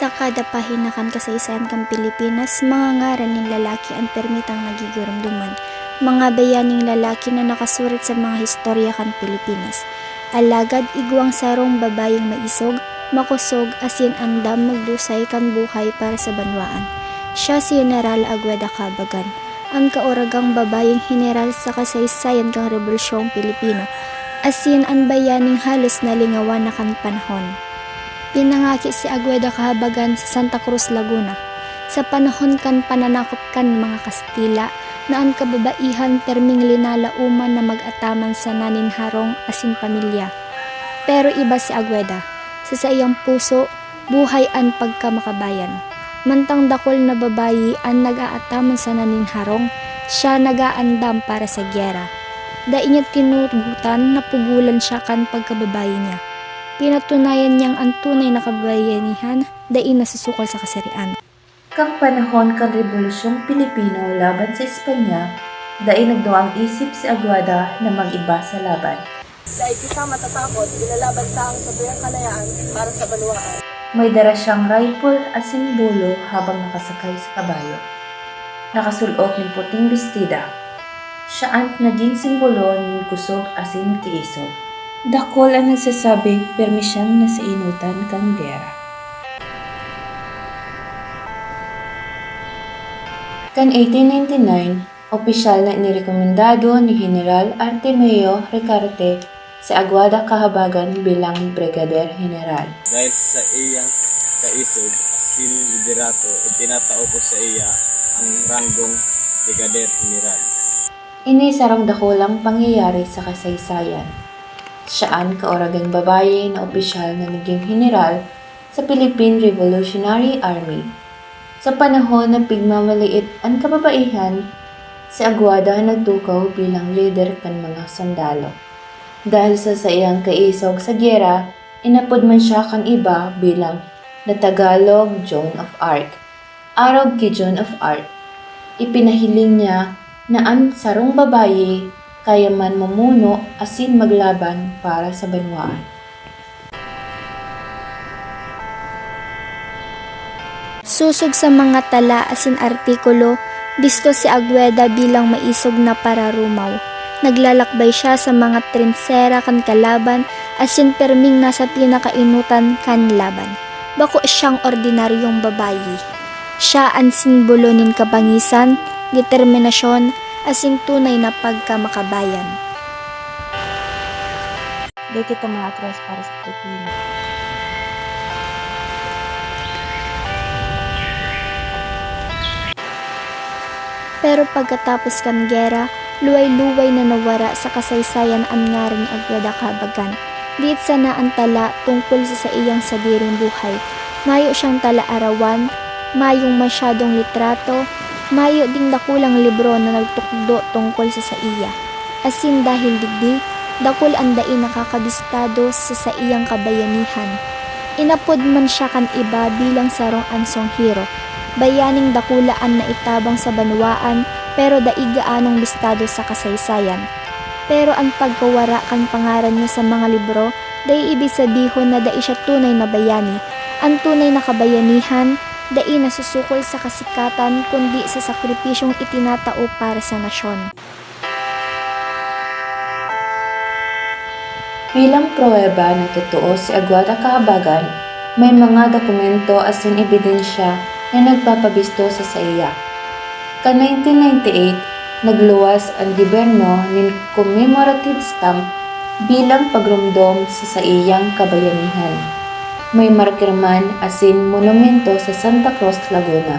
Sa kada pahina kan kasaysayan kan Pilipinas, mga ngaran ng lalaki ang permitang nagigurumduman. Mga bayaning lalaki na nakasurit sa mga historya kan Pilipinas. Alagad igwang sarong babayeng maisog, makusog asin andam magdusay kan buhay para sa banwaan. Siya si General Agueda Cabagan, ang kauragang babayeng general sa kasaysayan kang Rebolusyong Pilipino, asin ang bayaning halos nalingawan na kan panahon. Pinangaki si Agueda Cabagan sa Santa Cruz, Laguna. Sa panahon kan pananakop kan mga Kastila na ang kababaihan perming linalauman na mag-ataman sa naninharong asin pamilya. Pero iba si Agueda. Sa iyang puso, buhay ang pagkamakabayan. Mantang dakol na babayi ang nag-aataman sa naninharong, siya nag-aandam para sa gyera. Dahil niya tinutugutan na pugulan siya kan pagkababayi niya. Pinatunayan niyang ang tunay na kabayanihan dahil nasusukol sa kasarian. Kang panahon kan Rebolusyong Pilipino laban sa Espanya, dahil nagduang isip si Agueda na mag-iba sa laban. Dahil kita matatakot, ilalaban ta ang sabuyang kalayaan para sa banwaan. May dara siyang rifle at simbolo habang nakasakay sa kabayo. Nakasulot ng puting bestida. Siya ang naging simbolo ng kusog asin tiisog. Dakol ang nagsasabing permisyang nasa inutan kang gera. Kan 1899, opisyal na inirekomendado ni General Artemio Ricarte si Agueda Cabagan bilang Brigadier General. Dahil sa iyang kaisog, asin liderato, itinatao ko sa iya ang ranggong Brigadier General. Ini sarang dakulang pangyayari sa kasaysayan. Siya ang kauragang babae na opisyal na naging general sa Philippine Revolutionary Army. Sa panahon na pigmamaliit ang kababaihan, si Agueda nagtukaw bilang leader kan mga sundalo. Dahil sa iyang kaisog sa gyera, inapod man siya kan iba bilang na Tagalog Joan of Arc. Arog ki Joan of Arc. Ipinahiling niya na ang sarong babae kaya man mamuno asin maglaban para sa banwaan. Susog sa mga tala asin artikulo, bisto si Agueda bilang maisog na pararumaw. Naglalakbay siya sa mga trinsera kan kalaban asin perming nasa pinakainutan kan laban. Bako siyang ordinaryong babayi. Siya ang simbolo nin kabangisan, determinasyon, asin tunay na pagkamakabayan. Di kita maatras para sa Pilipino. Pero pagkatapos kan gera, luway-luway na nawara sa kasaysayan ang ngaring Agueda Cabagan. Diit sana ang tala tungkol sa iyang sadiring buhay. Mayo siyang tala-arawan, mayong masyadong litrato, mayo ding dakulang libro na nagtukdo tungkol sa iya. Asin dahil digdi, dakul ang daing nakakabistado sa iyang kabayanihan. Inapod man siya kan iba bilang sarong ansong hero. Bayaning dakulaan na itabang sa banwaan pero daigaanong bistado sa kasaysayan. Pero ang pagkawara kan pangaran niya sa mga libro, dai ibig sabihon na dai siya tunay na bayani. Ang tunay na kabayanihan, dai nasusukol sa kasikatan kundi sa sakripisyong itinatao para sa nasyon. Bilang pruweba na totoo si Agueda Cabagan, may mga dokumento asin ebidensya na nagpapabisto sa iya. Ka 1998, nagluwas ang gobyerno ng commemorative stamp bilang pagrumdom sa iyang kabayanihan. May marker man asin monumento sa Santa Cruz, Laguna.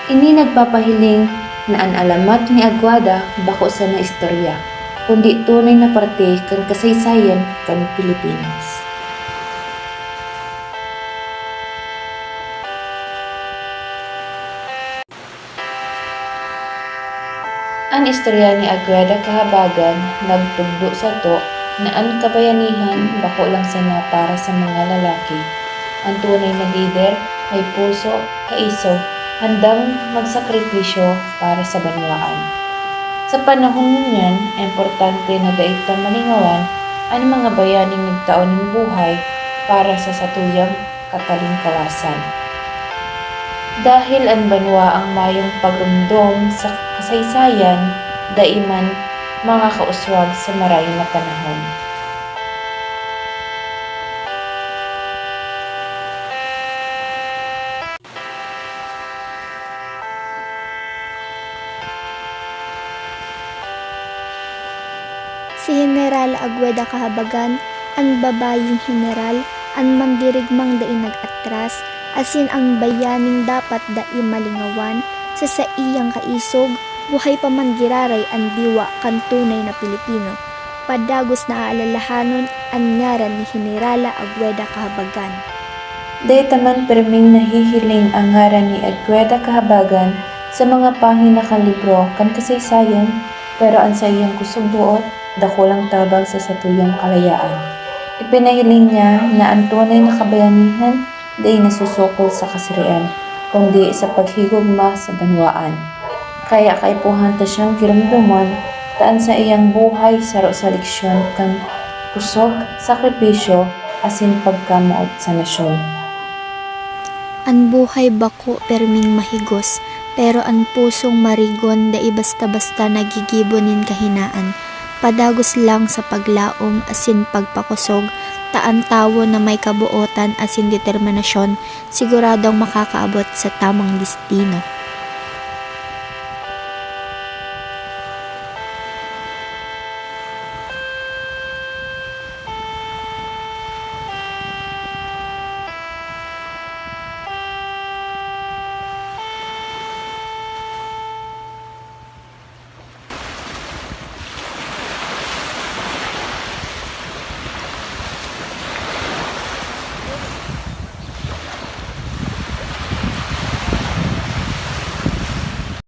Ini nagpapahiling na ang alamat ni Agueda bako sa na istorya, kundi tunay na parte kan kasaysayan kan Pilipinas. Ang istorya ni Agueda Cabagan nagtugdo sa to na ang kabayanihan bako lang sana para sa mga lalaki. Ang tunay na lider may puso, kaisog, handang magsakripisyo para sa banwaan. Sa panahon niyan, importante na daig malingawan ang mga bayaning nagtaon ng buhay para sa satuyang katalingkawasan. Dahil ang banwa ang mayong pagrumdom sa kasaysayan, daiman makakauswag sa maray na panahon. Si General Agueda Kahabagan, ang babaying general, ang mandirigmang dai nag-atras, asin ang bayaning dapat dai malingawan, sa iyang kaisog, buhay pa man giraray ang diwa kan tunay na Pilipino. Padagos na aalalahanon ang ngaran ni Generala Agueda Kahabagan. Dayta man perming nahihiling ang ngaran ni Agueda Kahabagan sa mga pahina kan libro kan kasaysayan, pero ang sa iyang kusog buot, dakulang tabang sa satuyang kalayaan. Ipinahiling niya na ang tunay na kabayanihan di nasusukol sa kasirian, kundi sa paghigugma sa banwaan. Kaya kaipuhan ta siyang giramdaman taan sa iyang buhay saro sa leksyon kang kusog, sakripisyo, asin pagkamuot sa nasyon. Ang buhay bako perming mahigos, pero ang pusong marigon dai basta-basta nagigibonin kahinaan. Padagos lang sa paglaom asin pagpakusog, taan tawo na may kabuotan asin determinasyon, siguradong makakaabot sa tamang destino.